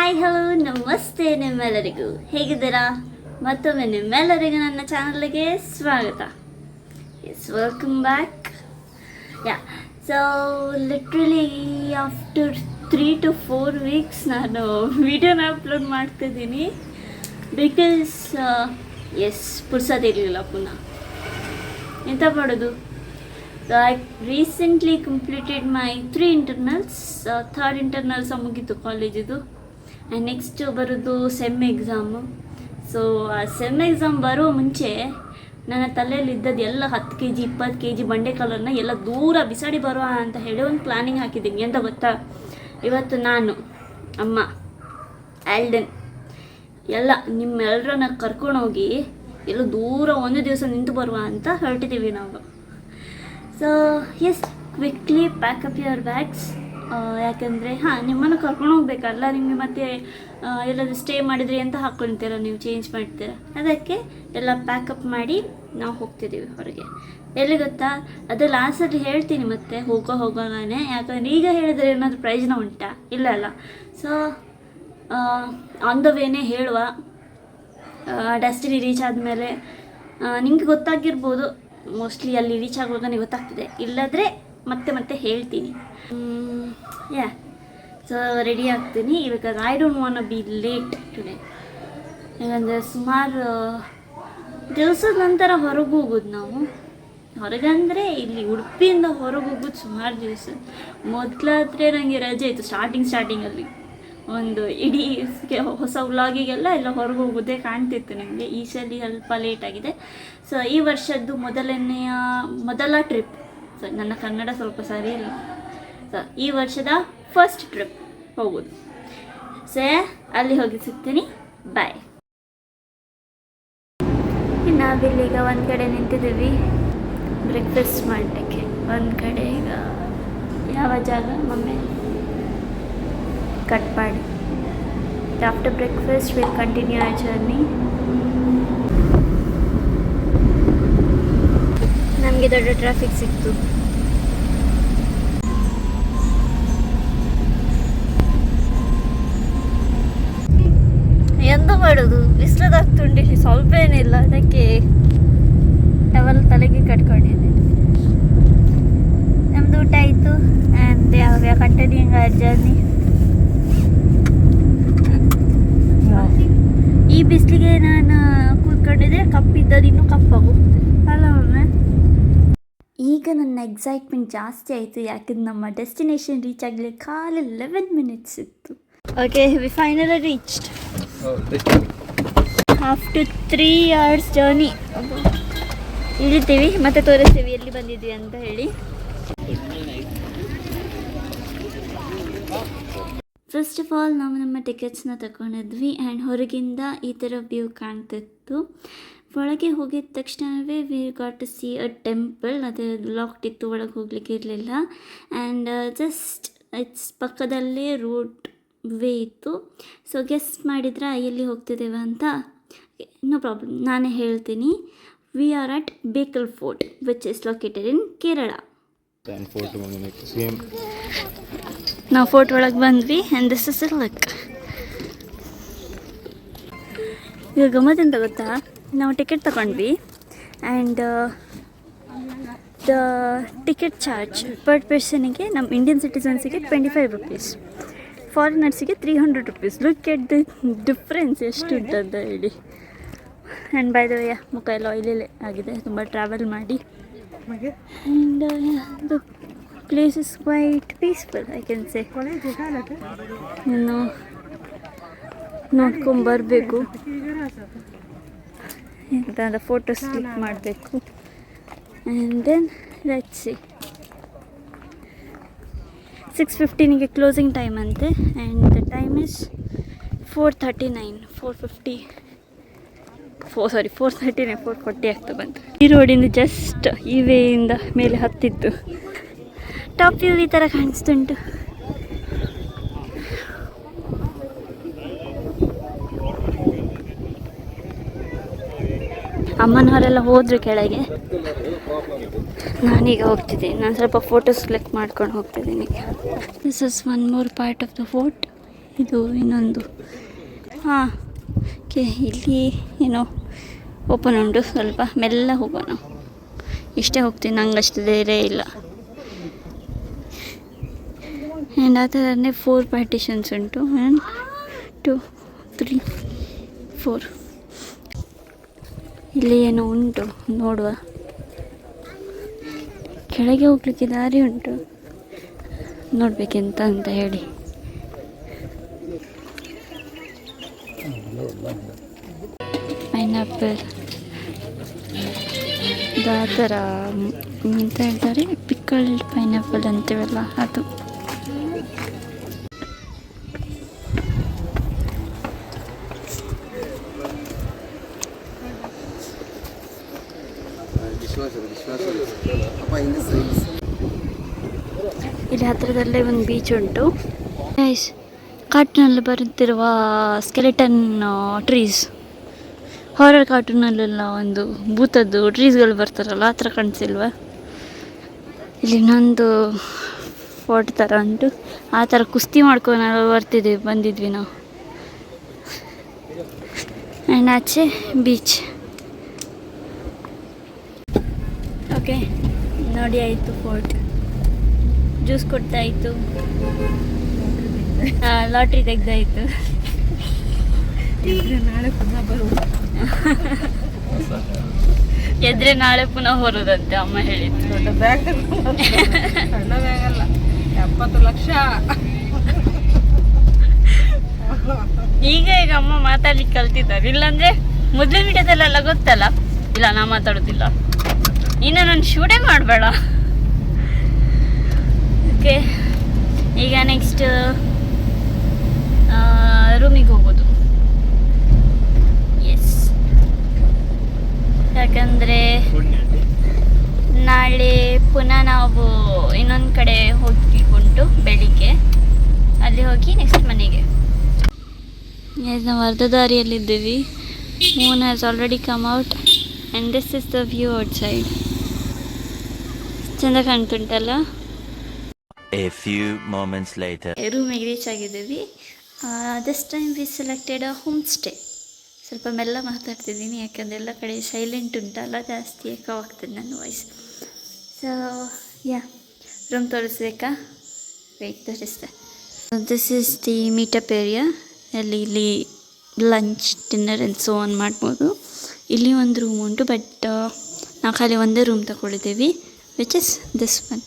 Hi hello ನಮಸ್ತೆ ನಿಮ್ಮೆಲ್ಲರಿಗೂ ಹೇಗಿದ್ದೀರಾ. ಮತ್ತೊಮ್ಮೆ ನಿಮ್ಮೆಲ್ಲರಿಗೂ ನನ್ನ ಚಾನಲ್ಗೆ ಸ್ವಾಗತ. Yes, welcome back. So literally after 3 to 4 weeks ನಾನು ವಿಡಿಯೋನ ಅಪ್ಲೋಡ್ ಮಾಡ್ತಿದ್ದೀನಿ. ಬಿಕಾಸ್ ಪುರ್ಸೋದಿರಲಿಲ್ಲ ಪುನಃ. ಎಂತ ಮಾಡೋದು. I recently completed my 3 internals. Third internals ಮುಗೀತು ಕಾಲೇಜಿದು. ಆ್ಯಂಡ್ ನೆಕ್ಸ್ಟ್ ಬರೋದು ಸೆಮ್ ಎಕ್ಸಾಮು. ಸೊ ಆ ಸೆಮ್ ಎಕ್ಸಾಮ್ ಬರೋ ಮುಂಚೆ ನನ್ನ ತಲೆಯಲ್ಲಿ ಇದ್ದದ್ದು ಎಲ್ಲ 10 kg 20 kg ಬಂಡೆಕಲ್ಲನ್ನು ಎಲ್ಲ ದೂರ ಬಿಸಾಡಿ ಬರುವ ಅಂತ ಹೇಳಿ ಒಂದು ಪ್ಲ್ಯಾನಿಂಗ್ ಹಾಕಿದ್ದೀನಿ. ಎಂತ ಗೊತ್ತಾ, ಇವತ್ತು ನಾನು, ಅಮ್ಮ, ಆಲ್ಡನ್ ಎಲ್ಲ ನಿಮ್ಮೆಲ್ಲರನ್ನ ಕರ್ಕೊಂಡೋಗಿ ಎಲ್ಲ ದೂರ ಒಂದು ದಿವಸ ನಿಂತು ಬರುವ ಅಂತ ಹೊರಟಿದ್ದೀವಿ ನಾವು. So yes, quickly pack up your bags. ಯಾಕಂದರೆ ನಿಮ್ಮನ್ನು ಕರ್ಕೊಂಡು ಹೋಗ್ಬೇಕಲ್ಲ, ನಿಮಗೆ ಮತ್ತೆ ಎಲ್ಲಾದರೂ ಸ್ಟೇ ಮಾಡಿದ್ರಿ ಅಂತ ಹಾಕ್ಕೊಳ್ತೀರ, ನೀವು ಚೇಂಜ್ ಮಾಡ್ತೀರ. ಅದಕ್ಕೆ ಎಲ್ಲ ಪ್ಯಾಕಪ್ ಮಾಡಿ ನಾವು ಹೋಗ್ತಿದ್ದೀವಿ ಹೊರಗೆ. ಎಲ್ಲಿ ಗೊತ್ತಾ, ಅದು ಲಾಸ್ಟಲ್ಲಿ ಹೇಳ್ತೀನಿ ಮತ್ತೆ ಹೋಗೋವಾಗನೇ. ಯಾಕಂದರೆ ಈಗ ಹೇಳಿದ್ರೆ ಏನಾದರೂ ಪ್ರಯೋಜನ ಉಂಟಾ? ಇಲ್ಲ. ಸೊ ಆನ್ ದ ವೇನೇ ಹೇಳುವ. ಡೆಸ್ಟಿನಿ ರೀಚ್ ಆದಮೇಲೆ ನಿಮಗೆ ಗೊತ್ತಾಗಿರ್ಬೋದು, ಮೋಸ್ಟ್ಲಿ ಅಲ್ಲಿ ರೀಚ್ ಆಗುವಾಗ ನನಗೆ ಗೊತ್ತಾಗ್ತದೆ, ಇಲ್ಲದ್ರೆ ಮತ್ತೆ ಹೇಳ್ತೀನಿ. ಸೊ ರೆಡಿ ಆಗ್ತೀನಿ ಇವಾಗ. I don't want be late today. ಯಾಕಂದರೆ ಸುಮಾರು ದಿವಸದ ನಂತರ ಹೊರಗೆ ಹೋಗೋದು ನಾವು. ಹೊರಗಂದರೆ ಇಲ್ಲಿ ಉಡುಪಿಯಿಂದ ಹೊರಗೆ ಹೋಗೋದು ಸುಮಾರು ದಿವಸ. ಮೊದಲಾದರೆ ನನಗೆ ರಜೆ ಇತ್ತು ಸ್ಟಾರ್ಟಿಂಗಲ್ಲಿ. ಒಂದು ಇಡೀ ಹೊಸ ವ್ಲಾಗಿಗೆಲ್ಲ ಎಲ್ಲ ಹೊರಗೆ ಹೋಗೋದೇ ಕಾಣ್ತಿತ್ತು ನನಗೆ. ಈ ಸಲ ಸ್ವಲ್ಪ ಲೇಟಾಗಿದೆ. ಸೊ ಈ ವರ್ಷದ್ದು ಮೊದಲ ಟ್ರಿಪ್. ಸೊ ನನ್ನ ಕನ್ನಡ ಸ್ವಲ್ಪ ಸರಿ ಇಲ್ಲ. ಸೊ ಈ ವರ್ಷದ ಫಸ್ಟ್ ಟ್ರಿಪ್ ಹೋಗೋದು. ಸೊ ಅಲ್ಲಿ ಹೋಗಿ ಸಿಗ್ತೀನಿ. ಬಾಯ್. ನಾವಿಲ್ಲೀಗ ಒಂದು ಕಡೆ ನಿಂತಿದ್ದೀವಿ ಬ್ರೇಕ್ಫಾಸ್ಟ್ ಮಾಡಲಿಕ್ಕೆ. ಒಂದು ಕಡೆ ಈಗ ಯಾವ ಜಾಗ mummy Katpadi. After breakfast will continue our journey. ನಮಗೆ ದೊಡ್ಡ ಟ್ರಾಫಿಕ್ ಸಿಕ್ತು. ಎಂತ ಮಾಡೋದು, ಬಿಸಿಲದಾಗ್ತುಂಡು, ಸ್ವಲ್ಪ ಏನಿಲ್ಲ. ಅದಕ್ಕೆ ಟವಲ್ ತಲೆಗೆ ಕಟ್ಕೊಂಡಿದ್ದೀನಿ. ನಮ್ಮದು ಊಟ ಆಯಿತು. ಆ್ಯಂಡ್ ಯಾವ ಕಂಟಿನ್ಯೂಯಿಂಗ್ ಅವರ್ ಜರ್ನಿ. ಈ ಬಿಸಿಲಿಗೆ ನಾನು ಕೂತ್ಕೊಂಡಿದ್ದೆ, ಕಪ್ಪಿದ್ದದು ಇನ್ನೂ ಕಪ್ಪಾಗೋಗ್ತದೆ ಅಲ್ಲ ಒಮ್ಮೆ. ಈಗ ನನ್ನ ಎಕ್ಸೈಟ್ಮೆಂಟ್ ಜಾಸ್ತಿ ಆಯಿತು, ಯಾಕಂದ್ರೆ ನಮ್ಮ ಡೆಸ್ಟಿನೇಷನ್ ರೀಚ್ ಆಗಲಿ ಖಾಲಿ 11 minutes ಇತ್ತು. Okay, we finally reached after 3 hours journey. ಇಳಿತೀವಿ ಮತ್ತೆ ತೋರಿಸ್ತೀವಿ ಎಲ್ಲಿ ಬಂದಿದ್ವಿ ಅಂತ ಹೇಳಿ. ಫಸ್ಟ್ ಆಫ್ ಆಲ್ ನಾವು ನಮ್ಮ ಟಿಕೆಟ್ಸ್ನ ತಗೊಂಡಿದ್ವಿ. ಆ್ಯಂಡ್ ಹೊರಗಿಂದ ಈ ಥರ ವ್ಯೂ ಕಾಣ್ತಿತ್ತು. ಒಳಗೆ ಹೋಗಿದ ತಕ್ಷಣವೇ we got to see a temple. ಅದು ಲಾಕ್ಡ್ ಇತ್ತು, ಒಳಗೆ ಹೋಗ್ಲಿಕ್ಕೆ ಇರಲಿಲ್ಲ. ಆ್ಯಂಡ್ ಜಸ್ಟ್ ಇಟ್ಸ್ ಪಕ್ಕದಲ್ಲೇ ರೋಡ್ ವೇ ಇತ್ತು. ಸೊ ಗೆಸ್ಟ್ ಮಾಡಿದ್ರೆ ಎಲ್ಲಿ ಹೋಗ್ತಿದ್ದೇವೆ ಅಂತ. ನೋ ಪ್ರಾಬ್ಲಮ್, ನಾನೇ ಹೇಳ್ತೀನಿ. We are at Bekal fort which is located in Kerala. ನಾವು ಫೋರ್ಟ್ ಒಳಗೆ ಬಂದ್ವಿ. And this is luck. ಈಗ ಗಮ್ಮತ್ ಅಂತ ಗೊತ್ತಾ, ನಾವು ಟಿಕೆಟ್ ತಗೊಂಡ್ವಿ. And the ticket charge per ಪರ್ಸನಿಗೆ ನಮ್ಮ ಇಂಡಿಯನ್ ಸಿಟಿಸನ್ಸಿಗೆ 25 rupees, ಫಾರಿನರ್ಸಿಗೆ 300 rupees. Look at the difference ಎಷ್ಟು ಉಂಟಂತ ಹೇಳಿ. ಆ್ಯಂಡ್ ಬೈ ದ ವೇ ಮುಖ ಎಲ್ಲ ಆಯಿಲೇ ಆಗಿದೆ, ತುಂಬ ಟ್ರಾವೆಲ್ ಮಾಡಿ. And the place is quite peaceful, I can say. ಇನ್ನು ನೋಡ್ಕೊಂಬರಬೇಕು, ಎಂತ ಫೋಟೋಸ್ ಕ್ಲಿಕ್ ಮಾಡಬೇಕು. And then let's see. 6:15ಗೆ ಕ್ಲೋಸಿಂಗ್ ಟೈಮ್ ಅಂತೆ. ಆ್ಯಂಡ್ ದ ಟೈಮ್ ಇಸ್ 4:39, 4:40 ಆಗ್ತಾ ಬಂತು. ಈ ರೋಡಿಂದ ಜಸ್ಟ್ ಈ ವೇಯಿಂದ ಮೇಲೆ ಹತ್ತಿತ್ತು. ಟಾಪ್ ವ್ಯೂ ಈ ಥರ ಕಾಣಿಸ್ತುಂಟು. ಅಮ್ಮನವರೆಲ್ಲ ಹೋದರು ಕೆಳಗೆ. ನಾನೀಗ ಹೋಗ್ತಿದ್ದೀನಿ. ನಾನು ಸ್ವಲ್ಪ ಫೋಟೋಸ್ ಕ್ಲಿಕ್ ಮಾಡ್ಕೊಂಡು ಹೋಗ್ತಿದ್ದೀನಿ. This is one more part of the fort. ಇದು ಇನ್ನೊಂದು. ಹಾಂ ಓಕೆ, ಇಲ್ಲಿ ಏನೋ ಓಪನ್ ಉಂಟು, ಸ್ವಲ್ಪ ಮೆಲ್ಲ ಹೋಗೋಣ. ಇಷ್ಟೇ ಹೋಗ್ತೀನಿ, ನಂಗೆ ಅಷ್ಟು ಧೈರ್ಯ ಇಲ್ಲ. ಆ್ಯಂಡ್ ಆ ಥರನೇ 4 ಪಾರ್ಟಿಷನ್ಸ್ ಉಂಟು. 1 2 3 4. ಇಲ್ಲಿ ಏನೋ ಉಂಟು, ನೋಡುವ. ಕೆಳಗೆ ಹೋಗ್ಲಿಕ್ಕೆ ದಾರಿ ಉಂಟು, ನೋಡ್ಬೇಕೆಂತ ಅಂತ ಹೇಳಿ. ಪೈನಾಪಲ್ ಆ ಥರ ಎಂತ ಹೇಳ್ತಾರೆ, ಪಿಕಲ್ಡ್ ಪೈನಾಪಲ್ ಅಂತೀವಲ್ಲ ಅದು. ಇಲ್ಲಿ ಹತ್ತಿರದಲ್ಲೇ ಒಂದು ಬೀಚ್ ಉಂಟು. ಕಾರ್ಟೂನಲ್ಲಿ ಬರುತ್ತಿರುವ ಸ್ಕೆಲೆಟನ್ ಟ್ರೀಸ್, ಹಾರರ್ ಕಾರ್ಟೂನಲ್ಲೆಲ್ಲ ಒಂದು ಭೂತದ್ದು ಟ್ರೀಸ್ಗಳು ಬರ್ತಾರಲ್ಲ, ಆ ಥರ ಕಾಣಿಸಿಲ್ವ? ಇಲ್ಲಿ ಇನ್ನೊಂದು ಫೋರ್ಟ್ ಥರ ಉಂಟು, ಆ ಥರ ಕುಸ್ತಿ ಮಾಡ್ಕೊಂಡು ಬಂದಿದ್ವಿ ನಾವು. ಆ್ಯಂಡ್ ಆಚೆ ಬೀಚ್. ಓಕೆ, ನೋಡಿ ಆಯಿತು ಫೋರ್ಟ್. ಜ್ಯೂಸ್ ಕೊಡ್ತಾಯಿತ್ತು, ಲಾಟ್ರಿ ತೆಗ್ದಾಯಿತು. ನಾಳೆ ಪುನಃ ಬರುವುದು, ಎದ್ರೆ ನಾಳೆ ಪುನಃ ಹೊರೋದಂತೆ ಅಮ್ಮ ಹೇಳಿದ್ದು. ದೊಡ್ಡ ಬ್ಯಾಗ್, ಸಣ್ಣ ಬ್ಯಾಗ್ ಅಲ್ಲ, 70 ಲಕ್ಷ. ಈಗ ಅಮ್ಮ ಮಾತಾಡ್ಲಿಕ್ಕೆ ಕಲ್ತಿದ್ದಾರೆ, ಇಲ್ಲಾಂದ್ರೆ ಮೊದಲೇ ವಿಡಿಯೋದಲ್ಲೆಲ್ಲ ಗೊತ್ತಲ್ಲ. ಇಲ್ಲ, ನಾ ಮಾತಾಡೋದಿಲ್ಲ, ಇನ್ನು ನಾನು ಶೂಟೇ ಮಾಡಬೇಡ. ಓಕೆ, ಈಗ ನೆಕ್ಸ್ಟ್ ರೂಮಿಗೆ ಹೋಗೋದು. ಎಸ್, ಯಾಕಂದರೆ ನಾಳೆ ಪುನಃ ನಾವು ಇನ್ನೊಂದು ಕಡೆ ಹೋಗ್ಲಿಕ್ಕುಂಟು ಬೆಳಿಗ್ಗೆ. ಅಲ್ಲಿ ಹೋಗಿ ನೆಕ್ಸ್ಟ್ ಮನೆಗೆ. ನಾವು ಅರ್ಧ ದಾರಿಯಲ್ಲಿದ್ದೀವಿ. Moon has already come out and this is the view outside. ಚೆಂದ ಕಾಣ್ತುಂಟಲ್ಲ. A few moments later. ರೂಮಿಗೆ ರೀಚ್ ಆಗಿದ್ದೀವಿ. This time we selected a home stay. ಸ್ವಲ್ಪ ಮೆಲ್ಲ ಮಾತಾಡ್ತಿದ್ದೀನಿ, ಯಾಕಂದರೆ ಎಲ್ಲ ಕಡೆ ಸೈಲೆಂಟ್ ಉಂಟಲ್ಲ, ಜಾಸ್ತಿ ಏಕವಾಗ್ತದೆ ನನ್ನ ವಾಯ್ಸ್. ಸೊ ಯಾ, ರೂಮ್ ತೋರಿಸ್ಬೇಕಾ? ವೆಯ್ಟ್, ತೋರಿಸ್ತೆ. This is the meetup area. ಇಲ್ಲಿ lunch, dinner and so on ಮಾಡ್ಬೋದು. ಇಲ್ಲಿ ಒಂದು ರೂಮ್ ಉಂಟು, ಬಟ್ ನಾವು ಖಾಲಿ ಒಂದೇ ರೂಮ್ ತಗೊಳ್ಳಿದ್ದೀವಿ, ವಿಚ್ ಇಸ್ ದಿಸ್ ಒನ್.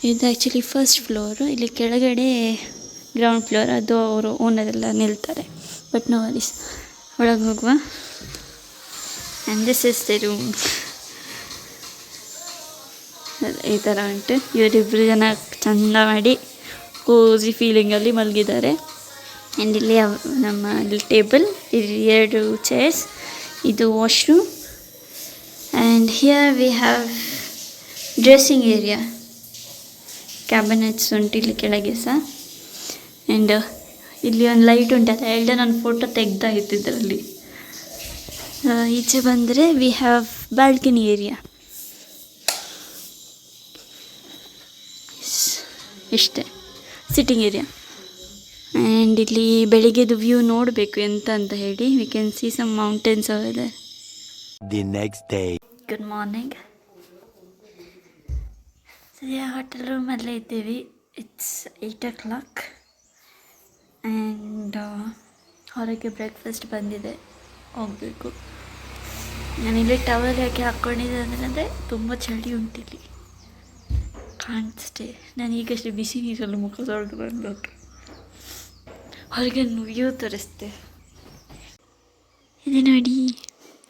ಇದು ಆ್ಯಕ್ಚುಲಿ ಫಸ್ಟ್ ಫ್ಲೋರು. ಇಲ್ಲಿ ಕೆಳಗಡೆ ಗ್ರೌಂಡ್ ಫ್ಲೋರ್, ಅದು ಅವರು ಓನರೆಲ್ಲ ನಿಲ್ತಾರೆ. ಬಟ್ ನೋ ವರೀಸ್, ಒಳಗೆ ಹೋಗುವ. And this is the room. ಈ ಥರ ಉಂಟು. ಇವರಿಬ್ಬರು ಜನ ಚೆಂದ ಮಾಡಿ ಕೋಸಿ ಫೀಲಿಂಗಲ್ಲಿ ಮಲಗಿದ್ದಾರೆ. ಆ್ಯಂಡ್ ಇಲ್ಲಿ ನಮ್ಮ ಟೇಬಲ್, ಇಲ್ಲಿ 2 ಚೇರ್ಸ್, ಇದು washroom. And here we have dressing area, cabinets ಉಂಟು ಇಲ್ಲಿ ಕೆಳಗೆ ಸಹ. ಆ್ಯಂಡ್ ಇಲ್ಲಿ ಒಂದು ಲೈಟ್ ಉಂಟಲ್ಲ, ಹೇಳ್ದೆ ನಾನು ಫೋಟೋ ತೆಗ್ದಾಗಿತ್ತು ಇದರಲ್ಲಿ. ಈಚೆ ಬಂದರೆ ವಿ ಹ್ಯಾವ್ ಬಾಲ್ಕನಿ ಏರಿಯಾ. ಇಷ್ಟೇ ಸಿಟ್ಟಿಂಗ್ ಏರಿಯಾ. ಆ್ಯಂಡ್ ಇಲ್ಲಿ ಬೆಳಿಗ್ಗೆದು ವ್ಯೂ ನೋಡಬೇಕು ಎಂತ ಅಂತ ಹೇಳಿ. We can see some mountains over there. The next day. Good morning. ಸರಿಯ ಹೋಟೆಲ್ ರೂಮಲ್ಲೇ ಇದ್ದೀವಿ. It's 8 o'clock. ಆ್ಯಂಡ್ ಹೊರಗೆ ಬ್ರೇಕ್ಫಾಸ್ಟ್ ಬಂದಿದೆ, ಹೋಗಬೇಕು. ನಾನಿಲ್ಲಿ ಟವಲ್ ಯಾಕೆ ಹಾಕ್ಕೊಂಡಿದ್ದೆ ಅಂದರೆ ತುಂಬ ಚಳಿ ಉಂಟಿಲ್ಲಿ ಕಾಣಿಸ್ತೇ. ನಾನು ಈಗಷ್ಟೇ ಬಿಸಿ ನೀರಲ್ಲಿ ಮುಖ ತೊಳೆದು ಬಂದೋಕೆ. ಹೊರಗೆ ವ್ಯೂ ತೋರಿಸ್ತೆ. ಇದು ನೋಡಿ,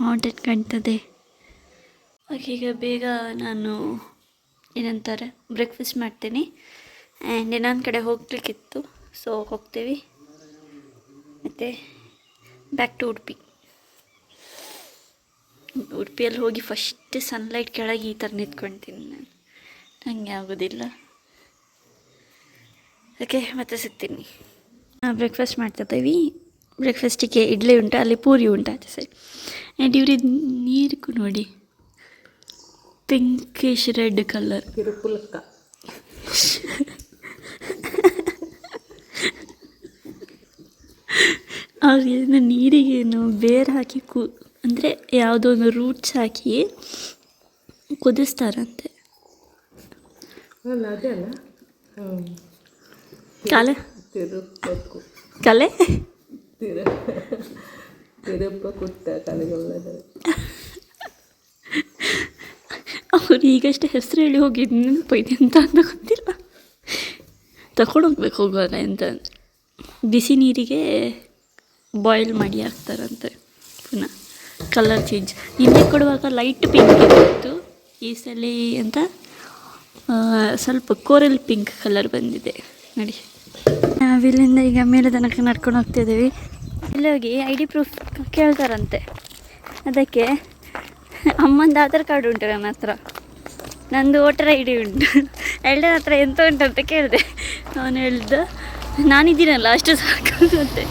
ಮೌಂಟೇನ್ ಕಾಣ್ತದೆ. ಓಕೆ, ಈಗ ಬೇಗ ನಾನು ಏನಂತಾರೆ ಬ್ರೇಕ್ಫಾಸ್ಟ್ ಮಾಡ್ತೀನಿ. ಆ್ಯಂಡ್ ಇನ್ನೊಂದು ಕಡೆ ಹೋಗ್ಲಿಕ್ಕಿತ್ತು, ಸೊ ಹೋಗ್ತೀವಿ. ಮತ್ತು ಬ್ಯಾಕ್ ಟು ಉಡುಪಿಯಲ್ಲಿ ಹೋಗಿ ಫಸ್ಟ್ ಸನ್ಲೈಟ್ ಕೆಳಗೆ ಈ ಥರ ನಿಂತ್ಕೊಳ್ತೀನಿ ನಾನು. ನನಗೆ ಆಗೋದಿಲ್ಲ. ಓಕೆ, ಮತ್ತೆ ಸಿಗ್ತೀನಿ. ಬ್ರೇಕ್ಫಾಸ್ಟ್ ಮಾಡ್ತಿದ್ದೀವಿ. ಬ್ರೇಕ್ಫಾಸ್ಟಿಗೆ ಇಡ್ಲಿ ಉಂಟು, ಅಲ್ಲಿ ಪೂರಿ ಉಂಟು ಆಚೆ ಸೈಡ್. ಆ್ಯಂಡ್ ಇವ್ರಿದ್ದು ನೀರು ನೋಡಿ, ಪಿಂಕಿಶ್ ರೆಡ್ ಕಲರ್. ಅವ್ರೇನು ನೀರಿಗೇನು ಬೇರು ಹಾಕಿ ಅಂದರೆ ಯಾವುದೋ ಒಂದು ರೂಟ್ಸ್ ಹಾಕಿ ಕುದಿಸ್ತಾರಂತೆ. ಅಲ್ಲ ಅದೇ ಅಲ್ಲ ಕಲೆ ತಿರುಪಕ್ಕು ಕಲೆ ತಿರುಪ ಕುತ್ತ ಕಲೆಗೊಳ್ಳ ಅವ್ರು ಈಗಷ್ಟೇ ಹೆಸರು ಹೇಳಿ ಹೋಗಿದ್ದು ನೆನಪೈತೆ ಅಂತ ಅಂತ ಗೊತ್ತಿಲ್ಲ. ತಗೊಂಡೋಗ್ಬೇಕು ಹೋಗೋಲ್ಲ ಅಂತ ಬಿಸಿ ನೀರಿಗೆ ಬಾಯ್ಲ್ ಮಾಡಿ ಹಾಕ್ತಾರಂತೆ ಪುನಃ ಕಲರ್ ಚೇಂಜ್. ನಿನ್ನೆ ಕೊಡುವಾಗ ಲೈಟ್ ಪಿಂಕ್ ಇತ್ತು, ಈ ಸಲ ಅಂತ ಸ್ವಲ್ಪ ಕೋರಲ್ ಪಿಂಕ್ ಕಲರ್ ಬಂದಿದೆ ನೋಡಿ. ನಾವಿಲ್ಲಿಂದ ಈಗ ಮೇಲೆ ತನಕ ನಡ್ಕೊಂಡು ಹೋಗ್ತಿದ್ದೀವಿ. ಇಲ್ಲಿ ಹೋಗಿ ID ಪ್ರೂಫ್ ಕೇಳ್ತಾರಂತೆ. ಅದಕ್ಕೆ ಅಮ್ಮಂದು ಆಧಾರ್ ಕಾರ್ಡ್ ಉಂಟು ನನ್ನ ಹತ್ರ, ನಂದು ವೋಟರ್ ID ಉಂಟು, ಎಲ್ಲರ ಹತ್ರ ಎಂತ ಉಂಟು ಅಂತ ಕೇಳಿದೆ. ಅವನು ಹೇಳ್ದ ನಾನಿದ್ದೀನಲ್ಲ ಅಷ್ಟು ಸಾಕು ಅಂತೆ,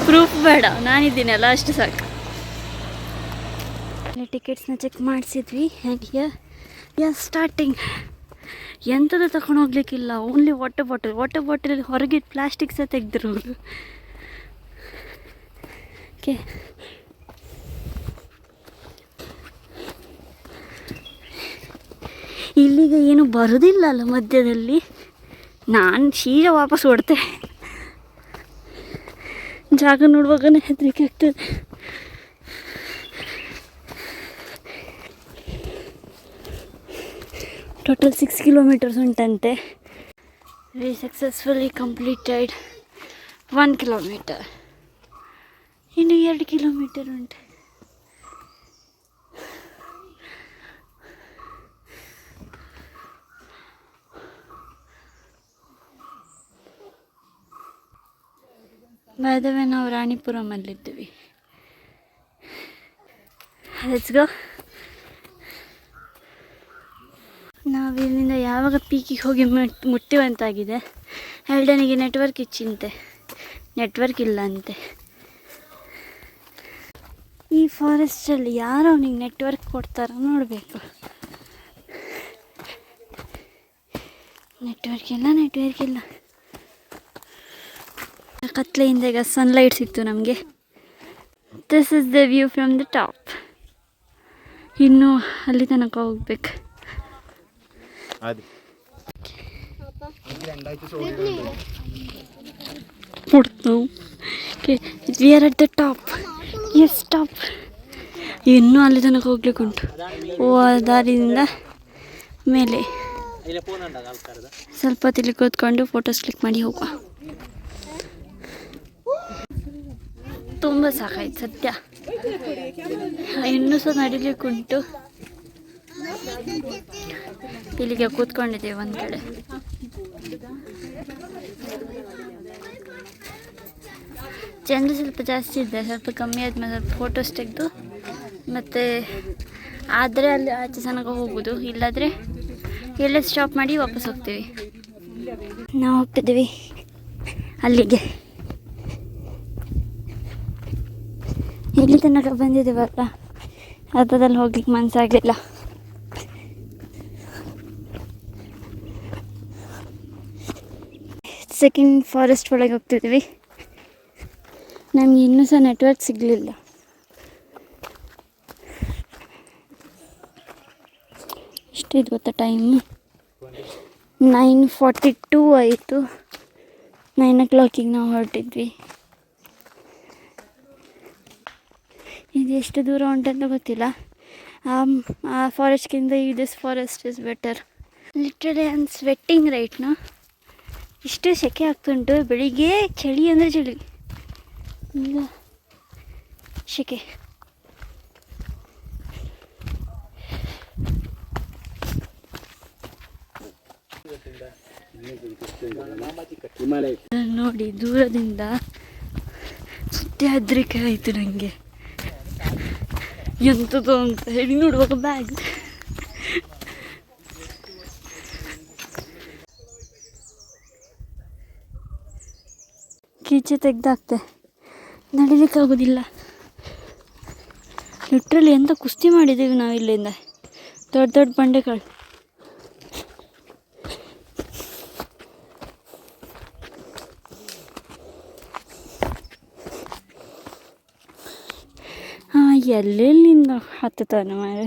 ಪ್ರೂಫ್ ಬೇಡ, ನಾನಿದ್ದೀನಲ್ಲ ಅಷ್ಟು ಸಾಕು. ಟಿಕೆಟ್ಸ್ನ ಚೆಕ್ ಮಾಡಿಸಿದ್ವಿ. ಆ್ಯಂಡ್ ಯಾ ಸ್ಟಾರ್ಟಿಂಗ್ ಎಂಥದ್ದು ತಗೊಂಡು ಹೋಗ್ಲಿಕ್ಕಿಲ್ಲ, ಓನ್ಲಿ ವಾಟರ್ ಬಾಟಲ್ ಹೊರಗೆ ಪ್ಲಾಸ್ಟಿಕ್ ಸಹ ತೆಗೆದಿರೋದು. ಓಕೆ, ಇಲ್ಲಿಗೆ ಏನು ಬರೋದಿಲ್ಲ ಅಲ್ಲ ಮಧ್ಯದಲ್ಲಿ. ನಾನು ಸೀದಾ ವಾಪಸ್ ಓಡ್ತೆ. ಜಾಗ ನೋಡುವಾಗನೇ ಹೆದರಿಕೆ ಆಗ್ತದೆ. ಟೋಟಲ್ 6 ಕಿಲೋಮೀಟರ್ಸ್ ಉಂಟಂತೆ. We successfully completed 1 kilometre. ಇನ್ನು 2 ಕಿಲೋಮೀಟರ್ ಉಂಟು. ಬೈದವೆ ನಾವು ರಾಣಿಪುರಮಲ್ಲಿದ್ದೀವಿ. Let's go. ನಾವು ಇಲ್ಲಿಂದ ಯಾವಾಗ ಪೀಕಿಗೆ ಹೋಗಿ ಮುಟ್ಟುವಂತಾಗಿದೆ. ಎಲ್ಡನಿಗೆ ನೆಟ್ವರ್ಕ್ ಇಲ್ಲ ಅಂತೆ. ಈ ಫಾರೆಸ್ಟಲ್ಲಿ ಯಾರು ಅವನಿಗೆ ನೆಟ್ವರ್ಕ್ ಕೊಡ್ತಾರೋ ನೋಡಬೇಕು. ನೆಟ್ವರ್ಕ್ ಇಲ್ಲ. ಕತ್ಲೆಯಿಂದ ಈಗ ಸನ್ಲೈಟ್ ಸಿಕ್ತು ನಮಗೆ. This is the view from the top. ಇನ್ನು ಅಲ್ಲಿ ತನಕ ಹೋಗ್ಬೇಕು. We are at the top. Yes, top. ಇನ್ನೂ ಅಲ್ಲಿ ತನಕ ಹೋಗ್ಲಿಕ್ಕೆ ಉಂಟು. ದಾರಿಯಿಂದ ಮೇಲೆ ಸ್ವಲ್ಪ ತಿಳಿ ಕೂತ್ಕೊಂಡು ಫೋಟೋಸ್ ಕ್ಲಿಕ್ ಮಾಡಿ ಹೋಗುವ. ತುಂಬ ಸಾಕಾಯ್ತು ಸದ್ಯ. ಇನ್ನೂ ಸಹ ನಡಿಲಿಕ್ಕೆ ಉಂಟು. ಇಲ್ಲಿಗೆ ಕೂತ್ಕೊಂಡಿದ್ದೇವೆ ಒಂದು ಕಡೆ. ಜನರು ಸ್ವಲ್ಪ ಜಾಸ್ತಿ ಇದೆ. ಸ್ವಲ್ಪ ಕಮ್ಮಿ ಆದಮೇಲೆ ಸ್ವಲ್ಪ ಫೋಟೋಸ್ ತೆಗೆದು ಮತ್ತು ಆದರೆ ಅಲ್ಲಿ ಆಚೆ ತನಕ ಹೋಗೋದು, ಇಲ್ಲಾದರೆ ಎಲ್ಲೇ ಸ್ಟಾಪ್ ಮಾಡಿ ವಾಪಸ್ ಹೋಗ್ತೀವಿ. ನಾವು ಹೋಗ್ತಿದ್ದೀವಿ ಅಲ್ಲಿಗೆ. ಎಲ್ಲಿ ತನಕ ಬಂದಿದ್ದೇವಲ್ಲ, ಅರ್ಧದಲ್ಲಿ ಹೋಗ್ಲಿಕ್ಕೆ ಮನಸ್ಸಾಗಲಿಲ್ಲ. ಸೆಕೆಂಡ್ ಫಾರೆಸ್ಟ್ ಒಳಗೆ ಹೋಗ್ತಿದ್ದೀವಿ. ನಮಗೆ ಇನ್ನೂ ಸಹ ನೆಟ್ವರ್ಕ್ ಸಿಗಲಿಲ್ಲ. ಎಷ್ಟಿದೆ ಗೊತ್ತಾ ಟೈಮು? 9:42 ಆಯಿತು. 9 o'clock ನಾವು ಹೊರಟಿದ್ವಿ. ಇದು ಎಷ್ಟು ದೂರ ಉಂಟಂತ ಗೊತ್ತಿಲ್ಲ. ಆ ಫಾರೆಸ್ಟ್ಗಿಂತ this forest is better. Literally I am sweating right ನಾ. ಇಷ್ಟು ಸೆಕೆ ಆಗ್ತುಂಟು. ಬೆಳಿಗ್ಗೆ ಚಳಿ ಅಂದರೆ ಚಳಿ, ಈಗ ಸೆಕೆ. ನೋಡಿ ದೂರದಿಂದ ಸುದ್ದಿ ಹೆದರಿಕೆ ಆಯಿತು ನನಗೆ. ಎಂಥದ್ದು ಅಂತ ಹೇಳಿ ನೋಡುವಾಗ ಬ್ಯಾಗ್. ಕೀಚೆ ತೆಗ್ದಾಕ್ತೆ, ನಡಿಲಿಕ್ಕಾಗೋದಿಲ್ಲ. ಲಿಟ್ರಲಿ ಎಂತ ಕುಸ್ತಿ ಮಾಡಿದ್ದೀವಿ ನಾವು ಇಲ್ಲಿಂದ. ದೊಡ್ಡ ಬಂಡೆಗಳು. ಎಲ್ಲೆಲ್ಲಿಂದ ಹತ್ತುತ್ತಾನೆ ಮಾರೆ.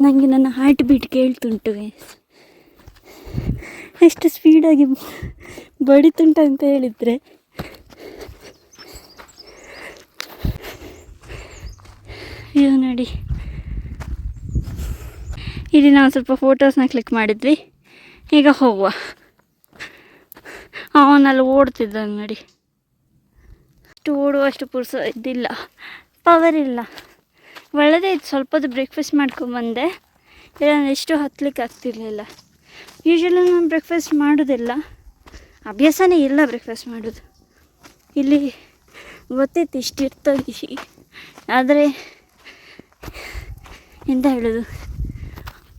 ನನಗೆ ನನ್ನ ಹಾರ್ಟ್ ಬೀಟ್ ಕೇಳ್ತುಂಟು ಗೈಸ್. ಎಷ್ಟು ಸ್ಪೀಡಾಗಿ ಬಡಿತುಂಟು ಅಂತ ಹೇಳಿದರೆ ಇದು ನೋಡಿ. ಇಲ್ಲಿ ನಾವು ಸ್ವಲ್ಪ ಫೋಟೋಸ್ನ ಕ್ಲಿಕ್ ಮಾಡಿದ್ವಿ. ಈಗ ಹೋಗುವ. ಅವನಲ್ಲಿ ಓಡ್ತಿದ್ದ ನೋಡಿ. ಅಷ್ಟು ಓಡುವಷ್ಟು ಪುರ್ಸ ಇದ್ದಿಲ್ಲ, ಪವರ್ ಇಲ್ಲ. ಒಳ್ಳೆದೇ ಇತ್ತು. ಸ್ವಲ್ಪ ಹೊತ್ತು ಬ್ರೇಕ್ಫಾಸ್ಟ್ ಮಾಡ್ಕೊಂಬಂದೆ. ಇಲ್ಲ ಎಷ್ಟು ಹತ್ತಲಿಕ್ಕೆ ಆಗ್ತಿರ್ಲಿಲ್ಲ. ಯೂಶ್ವಲಿ ನಾನು ಬ್ರೇಕ್ಫಾಸ್ಟ್ ಮಾಡೋದಿಲ್ಲ, ಅಭ್ಯಾಸನೇ ಇಲ್ಲ ಬ್ರೇಕ್ಫಾಸ್ಟ್ ಮಾಡೋದು. ಇಲ್ಲಿ ಗೊತ್ತಿತ್ತು ಇಷ್ಟಿರ್ತದೆ, ಆದರೆ ಎಂತ ಹೇಳೋದು,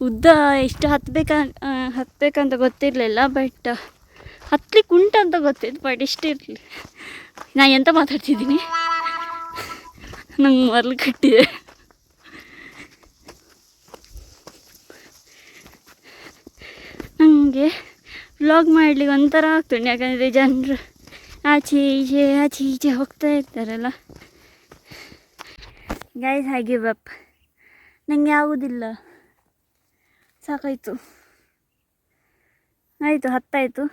ಉದ್ದ ಎಷ್ಟು ಹತ್ತಬೇಕಂತ ಗೊತ್ತಿರಲಿಲ್ಲ. ಬಟ್ ಹತ್ತಲಿಕ್ಕೆ ಉಂಟಂತ ಗೊತ್ತಿತ್ತು, ಬಟ್ ಇಷ್ಟಿರಲಿ. ನಾನು ಎಂತ ಮಾತಾಡ್ತಿದ್ದೀನಿ, ನಂಗೆ ಮರಳು ಕಟ್ಟಿದೆ. ನನಗೆ ವ್ಲಾಗ್ ಮಾಡಲಿಕ್ಕೆ ಒಂಥರ ಆಗ್ತುಂಟು, ಯಾಕಂದರೆ ಜನರು ಆಚೆ ಈಚೆ ಹೋಗ್ತಾ ಇರ್ತಾರಲ್ಲ. Guys, I give up. ನನಗೆ ಆಗೋದಿಲ್ಲ, ಸಾಕಾಯಿತು. ಆಯಿತು, ಹತ್ತಾಯಿತು.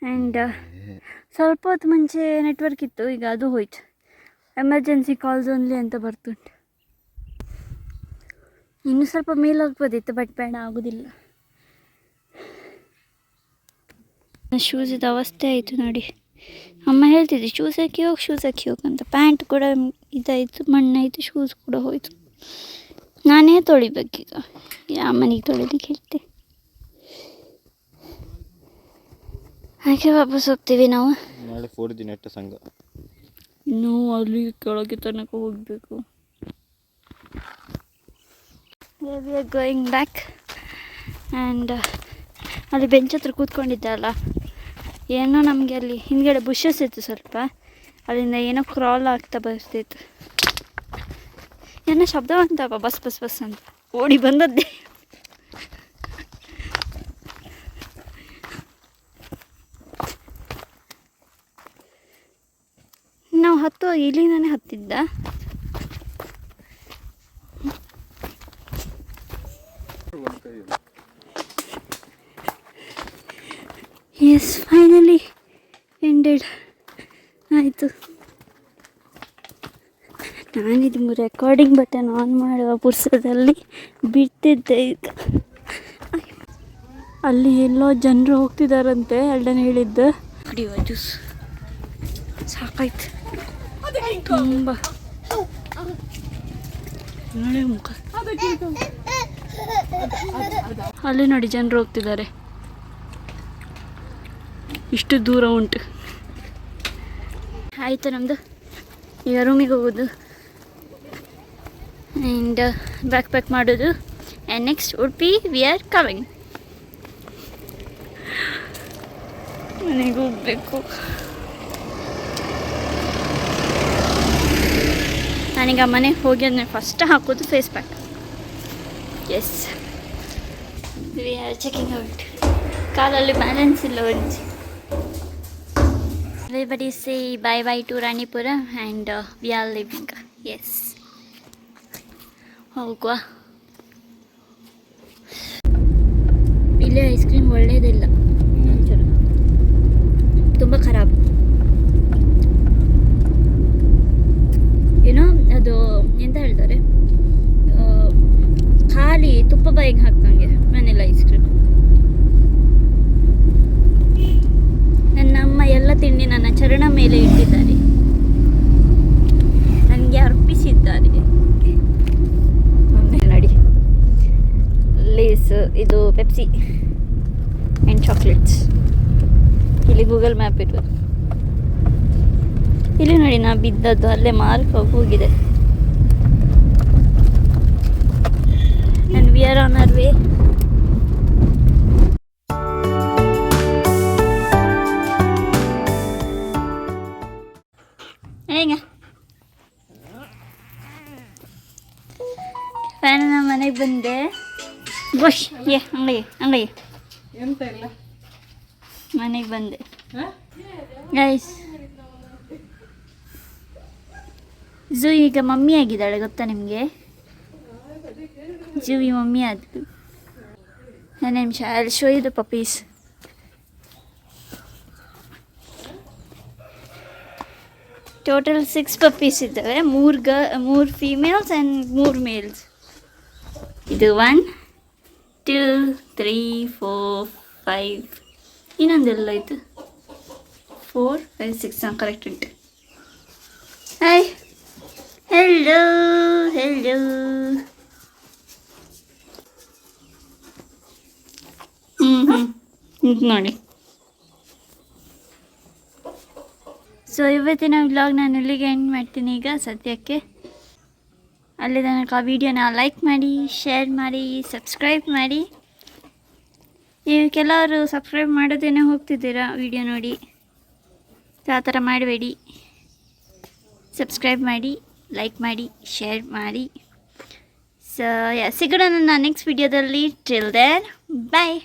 ಆ್ಯಂಡ್ ಸ್ವಲ್ಪ ಹೊತ್ತು ಮುಂಚೆ ನೆಟ್ವರ್ಕ್ ಇತ್ತು, ಈಗ ಅದು ಹೋಯ್ತು. ಎಮರ್ಜೆನ್ಸಿ ಕಾಲ್ಸ್ ಓನ್ಲಿ ಅಂತ ಬರ್ತುಂಟು. ಇನ್ನೂ ಸ್ವಲ್ಪ ಮೇಲೆ ಹೋಗ್ಬೋದಿತ್ತು, ಬಟ್ ಬೇಡ, ಆಗೋದಿಲ್ಲ. ಶೂಸಿದ ಅವಸ್ಥೆ ಆಯಿತು ನೋಡಿ. ಅಮ್ಮ ಹೇಳ್ತಿದ್ದೆ ಶೂಸ್ ಹಾಕಿ ಹೋಗಿ ಅಂತ. ಪ್ಯಾಂಟ್ ಕೂಡ ಇದಾಯಿತು, ಮಣ್ಣಾಯಿತು, ಶೂಸ್ ಕೂಡ ಹೋಯಿತು. ನಾನೇ ತೊಳಿಬೇಕೀಗ, ಅಮ್ಮನಿಗೆ ತೊಳಿಲಿಕ್ಕೆ ಹೇಳ್ತೆ. ಹಾಗೆ ವಾಪಸ್ ಹೋಗ್ತೀವಿ ನಾವು. ನಾಳೆ 4 ದಿನ ನೆಟ್ಟ ಸಂಘ. ಇನ್ನೂ ಅಲ್ಲಿ ಕೆಳಗೆ ತನಕ ಹೋಗಬೇಕು. We are going back. And ಅಲ್ಲಿ ಬೆಂಚ್ ಹತ್ರ ಕೂತ್ಕೊಂಡಿದ್ದೆ ಅಲ್ಲ, ಏನೋ ನಮಗೆ ಅಲ್ಲಿ ಹಿಂದ್ಗಡೆ ಬುಷಸ್ ಇತ್ತು ಸ್ವಲ್ಪ, ಅಲ್ಲಿಂದ ಏನೋ ಕ್ರಾಲ್ ಆಗ್ತಾ ಬರ್ತಿತ್ತು. ಏನೋ ಶಬ್ದ ಬಂತಪ್ಪ, ಬಸ್ ಅಂತ ಓಡಿ ಬಂದದ್ದೇ. ನಾವು ಇಲ್ಲಿಂದಾನೆ ಹತ್ತಿದ್ದ. ಎಸ್, ಫೈನಲಿ ಎಂಡೆಡ್ ಆಯಿತು. ನಾನಿದು ರೆಕಾರ್ಡಿಂಗ್ ಬಟನ್ ಆನ್ ಮಾಡುವ ಪುರ್ಸದಲ್ಲಿ ಬಿಡ್ತಿದ್ದೆ. ಈಗ ಅಲ್ಲಿ ಎಲ್ಲೋ ಜನರು ಹೋಗ್ತಿದ್ದಾರಂತೆ, ಎಲ್ಡನ್ ಹೇಳಿದ್ದು. ಕುಡಿಯುವ ಜ್ಯೂಸ್ ಸಾಕಾಯ್ತು ತುಂಬ. ನೋಡಿ ಮುಖ, ಅಲ್ಲಿ ನೋಡಿ ಜನರು ಹೋಗ್ತಿದ್ದಾರೆ. ಇಷ್ಟು ದೂರ ಉಂಟು. ಆಯಿತು ನಮ್ಮದು, ಈಗ ರೂಮಿಗೆ ಹೋಗೋದು ಆ್ಯಂಡ್ ಬ್ಯಾಕ್ ಪ್ಯಾಕ್ ಮಾಡೋದು. And next Udupi we are coming. ಮನೆಗೆ ಹೋಗಬೇಕು. ನಾನೀಗ ಮನೆಗೆ ಹೋಗಿ ಅಂದರೆ ಫಸ್ಟ್ ಹಾಕೋದು face pack. Yes, we are checking out. ಕಾಲಲ್ಲಿ ಬ್ಯಾಲೆನ್ಸ್ ಇಲ್ಲ ಒಂಚಿ. Everybody say bye to Ranipura and we are leaving. Yes. ಹೋಗುವ. ಇಲ್ಲಿ ಐಸ್ ಕ್ರೀಮ್ ಒಳ್ಳೆಯದಿಲ್ಲ, ತುಂಬ ಖರಾಬ್. ಏನೋ ಅದು ಎಂತ ಹೇಳ್ತಾರೆ, ಖಾಲಿ ತುಪ್ಪ ಬಾಯಿಗೆ ಹಾಕಂಗೆ ಮನೆಯಲ್ಲ ಐಸ್ ಕ್ರೀಮ್. ನನ್ನಮ್ಮ ಎಲ್ಲ ತಿಂಡಿ ನನ್ನ ಚರಣ ಮೇಲೆ ಇಟ್ಟಿದ್ದಾರೆ, ನನಗೆ ಅರ್ಪಿಸಿದ್ದಾರೆ. ನೋಡಿ, ಲೇಸ್, ಇದು ಪೆಪ್ಸಿ ಆ್ಯಂಡ್ ಚಾಕ್ಲೇಟ್ಸ್. ಇಲ್ಲಿ ಗೂಗಲ್ ಮ್ಯಾಪ್ ಇರೋದು. ಇಲ್ಲಿ ನೋಡಿ, ನಾ ಬಿದ್ದದ್ದು ಅಲ್ಲೇ ಮಾರ್ಕ್ ಹೋಗಿದೆ. And we are on hour way. Fan ಮನೆಗೆ ಬಂದೆ. ಗೋಶ್ ಅಂಗಡಿ ಎಂತ ಇಲ್ಲ, ಮನೆಗೆ ಬಂದೆ ಗೈಸ್. ಝೂ ಈಗ ಮಮ್ಮಿ ಆಗಿದ್ದಾಳೆ ಗೊತ್ತಾ ನಿಮಗೆ? ಜೂವಿ ಮಮ್ಮಿ ಆದ್ಲು. ಒಂದು ನಿಮಿಷ, I will show you the puppies. Total 6 puppies ಇದ್ದಾವೆ. 3 ಫೀಮೇಲ್ಸ್ ಆ್ಯಂಡ್ 3 ಮೇಲ್ಸ್. ಇದು 1 2 3 4 5 ಇನ್ನೊಂದೆಲ್ಲ ಆಯಿತು 4 5 6 ಕರೆಕ್ಟ್ ಉಂಟು. Hi, hello hello. ನೋಡಿ. ಸೊ ಇವತ್ತಿನ ವ್ಲಾಗ್ ನಾನು ಇಲ್ಲಿಗೆ ಎಂಡ್ ಮಾಡ್ತೀನಿ ಈಗ ಸದ್ಯಕ್ಕೆ. ಅಲ್ಲಿ ತನಕ ವಿಡಿಯೋನ ಲೈಕ್ ಮಾಡಿ, ಶೇರ್ ಮಾಡಿ, ಸಬ್ಸ್ಕ್ರೈಬ್ ಮಾಡಿ. ನೀವು ಕೆಲವರು ಸಬ್ಸ್ಕ್ರೈಬ್ ಮಾಡೋದೇನೆ ಹೋಗ್ತಿದ್ದೀರಾ ವಿಡಿಯೋ ನೋಡಿ. ಆ ಥರ ಮಾಡಬೇಡಿ. ಸಬ್ಸ್ಕ್ರೈಬ್ ಮಾಡಿ, ಲೈಕ್ ಮಾಡಿ, ಶೇರ್ ಮಾಡಿ. ಸೊ ಸಿಗೋಣ ನನ್ನ ನೆಕ್ಸ್ಟ್ ವಿಡಿಯೋದಲ್ಲಿ. ಟಿಲ್ ದೇನ್ ಬಾಯ್.